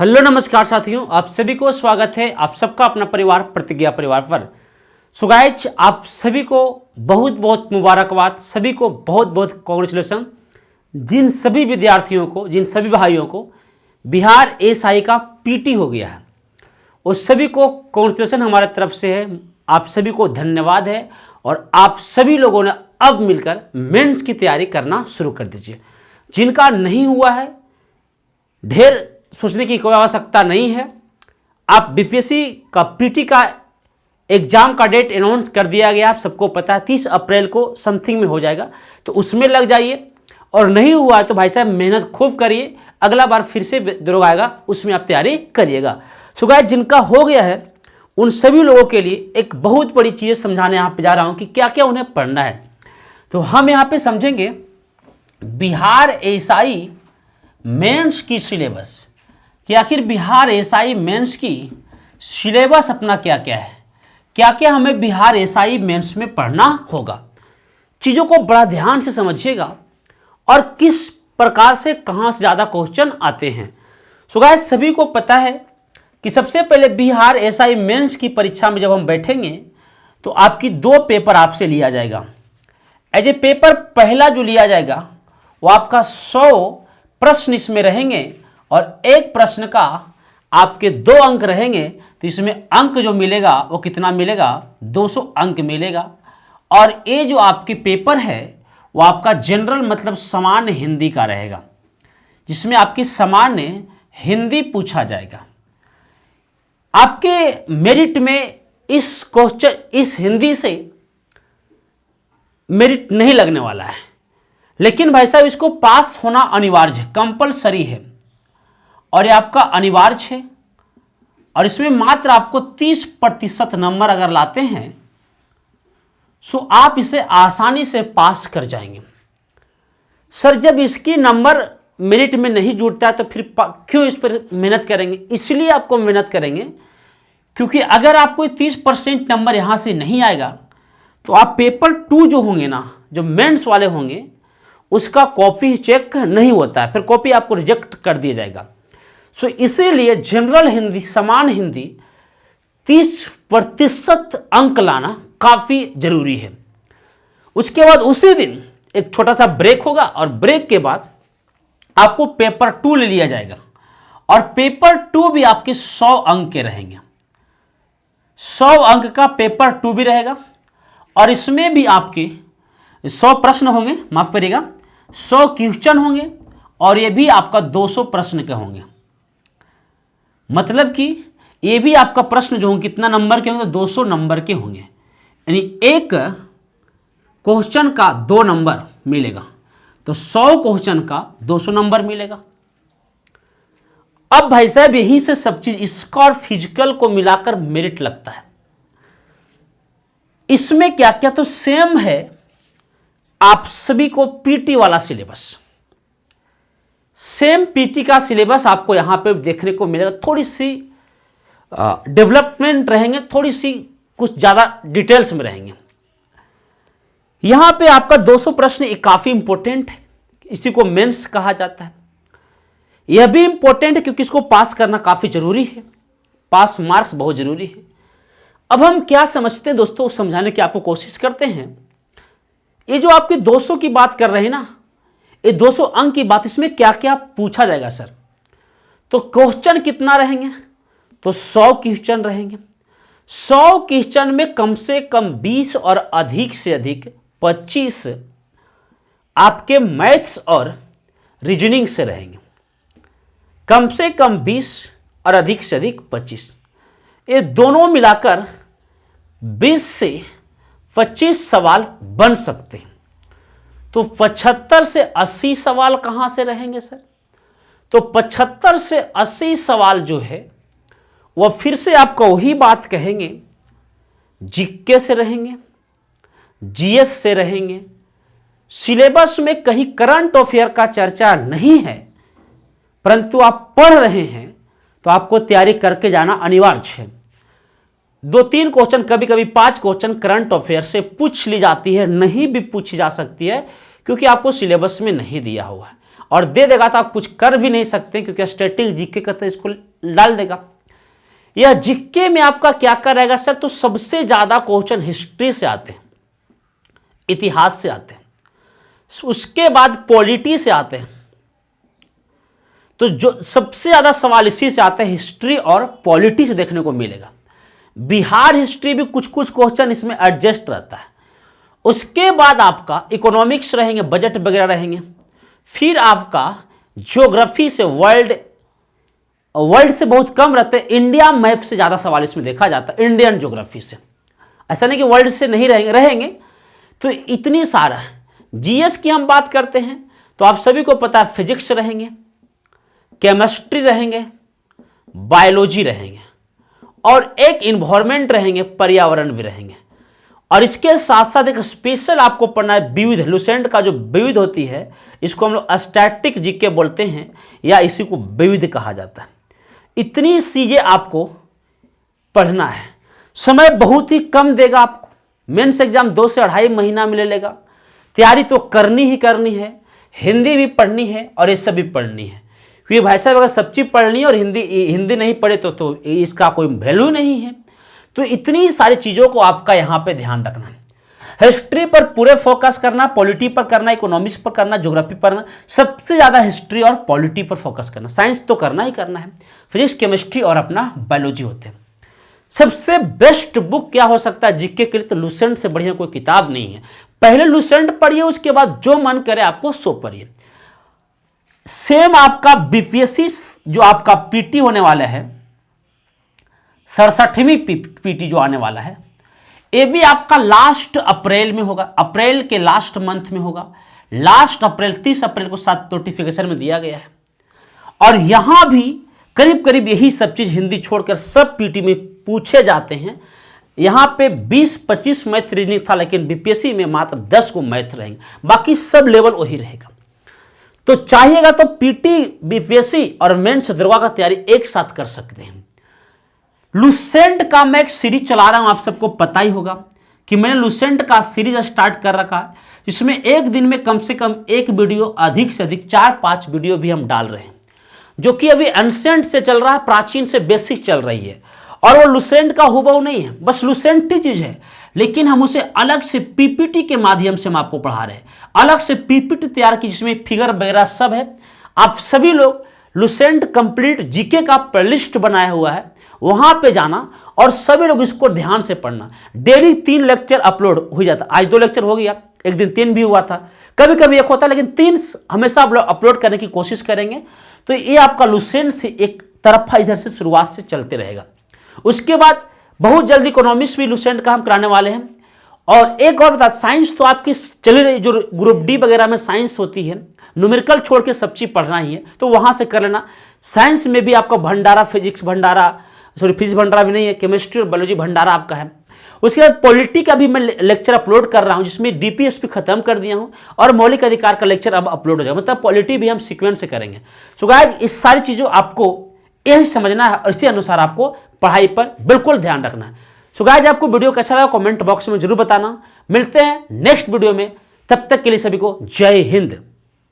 Hello नमस्कार साथियों, आप सभी को स्वागत है आप सबका अपना परिवार प्रतिज्ञा परिवार पर। सो गाइस, आप सभी को बहुत बहुत मुबारकबाद, सभी को बहुत बहुत कॉन्ग्रेचुलेसन। जिन सभी विद्यार्थियों को, जिन सभी भाइयों को बिहार एसआई का पीटी हो गया है, उस सभी को कॉन्ग्रेचुलेसन हमारे तरफ से है। आप सभी को धन्यवाद है और आप सभी लोगों ने अब मिलकर मेंस की तैयारी करना शुरू कर दीजिए। जिनका नहीं हुआ है, ढेर सोचने की कोई आवश्यकता नहीं है। आप बीपीएससी का पीटी का एग्जाम का डेट अनाउंस कर दिया गया, आप सबको पता है 30 अप्रैल को समथिंग में हो जाएगा, तो उसमें लग जाइए। और नहीं हुआ है तो भाई साहब मेहनत खूब करिए, अगला बार फिर से दरोगा आएगा, उसमें आप तैयारी करिएगा। सो गाइस, जिनका हो गया है उन सभी लोगों के लिए एक बहुत बड़ी चीज़ समझाने यहाँ पे जा रहा हूँ कि क्या क्या उन्हें पढ़ना है। तो हम यहाँ पे समझेंगे बिहार एसआई मेंस की सिलेबस, कि आखिर बिहार एसआई मेंस की सिलेबस अपना क्या क्या है, क्या क्या हमें बिहार एसआई मेंस में पढ़ना होगा। चीज़ों को बड़ा ध्यान से समझिएगा और किस प्रकार से कहाँ से ज़्यादा क्वेश्चन आते हैं। सो गाइस, सभी को पता है कि सबसे पहले बिहार एसआई मेंस की परीक्षा में जब हम बैठेंगे तो आपकी 2 पेपर आपसे लिया जाएगा। एज ए पेपर पहला जो लिया जाएगा वो आपका 100 प्रश्न इसमें रहेंगे और एक प्रश्न का आपके 2 अंक रहेंगे, तो इसमें अंक जो मिलेगा वो कितना मिलेगा, 200 अंक मिलेगा। और ये जो आपके पेपर है वो आपका जनरल मतलब सामान्य हिंदी का रहेगा, जिसमें आपकी सामान्य हिंदी पूछा जाएगा। आपके मेरिट में इस क्वेश्चन, इस हिंदी से मेरिट नहीं लगने वाला है, लेकिन भाई साहब इसको पास होना अनिवार्य है, कंपलसरी है और ये आपका अनिवार्य है। और इसमें मात्र आपको 30% नंबर अगर लाते हैं सो आप इसे आसानी से पास कर जाएंगे। सर, जब इसकी नंबर मेरिट में नहीं जुड़ता है तो फिर क्यों इस पर मेहनत करेंगे? इसलिए आपको मेहनत करेंगे क्योंकि अगर आपको 30% नंबर यहाँ से नहीं आएगा तो आप पेपर 2 जो होंगे ना, जो मेंस वाले होंगे, उसका कॉपी चेक नहीं होता है, फिर कॉपी आपको रिजेक्ट कर दिया जाएगा। सो इसीलिए जनरल हिंदी, सामान्य हिंदी 30% अंक लाना काफ़ी जरूरी है। उसके बाद उसी दिन एक छोटा सा ब्रेक होगा और ब्रेक के बाद आपको पेपर 2 ले लिया जाएगा और पेपर 2 भी आपके 100 अंक के रहेंगे। 100 अंक का पेपर 2 भी रहेगा और इसमें भी आपके 100 प्रश्न होंगे, माफ करिएगा 100 क्वेश्चन होंगे और ये भी आपका 200 प्रश्न के होंगे। मतलब कि ये भी आपका प्रश्न जो होंगे कितना नंबर के होंगे, तो 200 नंबर के होंगे, यानी एक क्वेश्चन का 2 नंबर मिलेगा, तो 100 क्वेश्चन का 200 नंबर मिलेगा। अब भाई साहब यहीं से सब चीज, इसका और फिजिकल को मिलाकर मेरिट लगता है। इसमें क्या क्या तो सेम है, आप सभी को पीटी वाला सिलेबस, सेम पीटी का सिलेबस आपको यहां पे देखने को मिलेगा। थोड़ी सी डेवलपमेंट रहेंगे, थोड़ी सी कुछ ज्यादा डिटेल्स में रहेंगे। यहां पे आपका 200 प्रश्न काफी इंपॉर्टेंट है, इसी को मेंस कहा जाता है। यह भी इंपॉर्टेंट है क्योंकि इसको पास करना काफी जरूरी है, पास मार्क्स बहुत जरूरी है। अब हम क्या समझते हैं दोस्तों, समझाने की आपको कोशिश करते हैं। ये जो आपके 200 की बात कर रहे हैं ना, ये 200 अंक की बात, इसमें क्या क्या पूछा जाएगा सर? तो क्वेश्चन कितना रहेंगे, तो 100 क्वेश्चन रहेंगे। 100 क्वेश्चन में कम से कम 20 और अधिक से अधिक 25 आपके मैथ्स और रीजनिंग से रहेंगे। कम से कम 20 और अधिक से अधिक 25, ये दोनों मिलाकर 20 से 25 सवाल बन सकते हैं। तो 75 से 80 सवाल कहां से रहेंगे सर? तो 75 से 80 सवाल जो है वह फिर से आपको वही बात कहेंगे, जीके से रहेंगे, जीएस से रहेंगे। सिलेबस में कहीं करंट अफेयर का चर्चा नहीं है, परंतु आप पढ़ रहे हैं तो आपको तैयारी करके जाना अनिवार्य है। 2-3 क्वेश्चन, कभी कभी 5 क्वेश्चन करंट अफेयर से पूछ ली जाती है, नहीं भी पूछी जा सकती है क्योंकि आपको सिलेबस में नहीं दिया हुआ है। और दे देगा तो आप कुछ कर भी नहीं सकते, क्योंकि स्टैटिक जीके का तो इसको डाल देगा। यह जीके में आपका क्या करेगा सर, तो सबसे ज्यादा क्वेश्चन हिस्ट्री से आते हैं, इतिहास से आते हैं, उसके बाद पॉलिटी से आते हैं। तो जो सबसे ज्यादा सवाल इसी से आते हैं, हिस्ट्री और पॉलिटी से देखने को मिलेगा। बिहार हिस्ट्री भी कुछ कुछ क्वेश्चन इसमें एडजस्ट रहता है। उसके बाद आपका इकोनॉमिक्स रहेंगे, बजट वगैरह रहेंगे। फिर आपका ज्योग्राफी से वर्ल्ड से बहुत कम रहते हैं, इंडिया मैप से ज्यादा सवाल इसमें देखा जाता है, इंडियन ज्योग्राफी से। ऐसा नहीं कि वर्ल्ड से नहीं रहेंगे। तो इतनी सारा जीएस की हम बात करते हैं तो आप सभी को पता है फिजिक्स रहेंगे, केमिस्ट्री रहेंगे, बायोलॉजी रहेंगे, और एक इन्वायरमेंट रहेंगे, पर्यावरण भी रहेंगे। और इसके साथ साथ एक स्पेशल आपको पढ़ना है विविध, लुसेंट का जो विविध होती है, इसको हम लोग स्टैटिक जीके बोलते हैं, या इसी को विविध कहा जाता है। इतनी चीजें आपको पढ़ना है। समय बहुत ही कम देगा आपको, मेंस एग्जाम 2 से 2.5 महीना में ले लेगा। तैयारी तो करनी ही करनी है, हिंदी भी पढ़नी है और ये सब भी पढ़नी है, क्योंकि भाई साहब अगर सब चीज पढ़नी है और हिंदी नहीं पढ़े तो इसका कोई वैल्यू नहीं है। तो इतनी सारी चीजों को आपका यहाँ पे ध्यान रखना है। हिस्ट्री पर पूरे फोकस करना, पॉलिटी पर करना, इकोनॉमिक्स पर करना, ज्योग्राफी पर करना, सबसे ज्यादा हिस्ट्री और पॉलिटी पर फोकस करना। साइंस तो करना ही करना है, फिजिक्स, केमिस्ट्री और अपना बायोलॉजी होते हैं। सबसे बेस्ट बुक क्या हो सकता है जीके के लिए, तो लुसेंट से बढ़िया कोई किताब नहीं है। पहले लुसेंट पढ़िए, उसके बाद जो मन करे आपको सो पढ़िए। सेम आपका बीपीएससी जो आपका पीटी होने वाला है, 67वीं पीटी जो आने वाला है, ये भी आपका लास्ट अप्रैल में होगा, अप्रैल के लास्ट मंथ में होगा। लास्ट अप्रैल 30 अप्रैल को साथ नोटिफिकेशन में दिया गया है। और यहां भी करीब करीब यही सब चीज हिंदी छोड़कर सब पीटी में पूछे जाते हैं। यहां पे 20-25 मैथ रीजनिंग था, लेकिन बीपीएससी में मात्र 10 को मैथ रहेंगे, बाकी सब लेवल वही रहेगा। तो चाहिएगा तो पीटी, बीपीएससी और मेंस दरोगा का तैयारी एक साथ कर सकते हैं। लुसेंट का मैं एक सीरीज चला रहा हूं, आप सबको पता ही होगा कि मैंने लुसेंट का सीरीज स्टार्ट कर रखा है, जिसमें एक दिन में कम से कम एक वीडियो, अधिक से अधिक 4-5 वीडियो भी हम डाल रहे हैं, जो कि अभी एंसेंट से चल रहा है, प्राचीन से बेसिक चल रही है। और वो लुसेंट का हुबहू नहीं है, बस लुसेंट ही चीज है, लेकिन हम उसे अलग से पीपीटी के माध्यम से हम आपको पढ़ा रहे हैं। अलग से पीपीटी तैयार की, जिसमें फिगर वगैरह सब है। आप सभी लोग लुसेंट कंप्लीट जीके का प्लेलिस्ट बनाया हुआ है, वहां पे जाना और सभी लोग इसको ध्यान से पढ़ना। डेली 3 लेक्चर अपलोड हो जाता, आज 2 लेक्चर हो गया, एक दिन 3 भी हुआ था, कभी कभी 1 होता, लेकिन 3 हमेशा आप लोग अपलोड करने की कोशिश करेंगे। तो ये आपका लुसेंट से एक तरफा इधर से शुरुआत से चलते रहेगा। उसके बाद बहुत जल्दी इकोनॉमिक्स भी लुसेंट का हम कराने वाले हैं। और एक और बता, साइंस तो आपकी चली रही, जो ग्रुप डी वगैरह में साइंस होती है, न्यूमेरिकल छोड़ के सब चीज पढ़ना ही है, तो वहां से कर लेना। साइंस में भी आपका भंडारा, फिजिक्स भंडारा भी नहीं है, केमिस्ट्री और बायोलॉजी भंडारा आपका है। उसके बाद पॉलिटी का भी मैं लेक्चर अपलोड कर रहा हूं, जिसमें डीपीएसपी खत्म कर दिया हूं, और मौलिक अधिकार का लेक्चर अब अपलोड हो जाएगा, मतलब पॉलिटी भी हम सीक्वेंस से करेंगे। सो गाइस, इस सारी चीजों आपको यही समझना है और इसी अनुसार आपको पढ़ाई पर बिल्कुल ध्यान रखना है। सो गाइस, आपको वीडियो कैसा लगा कमेंट बॉक्स में जरूर बताना। मिलते हैं नेक्स्ट वीडियो में, तब तक के लिए सभी को जय हिंद।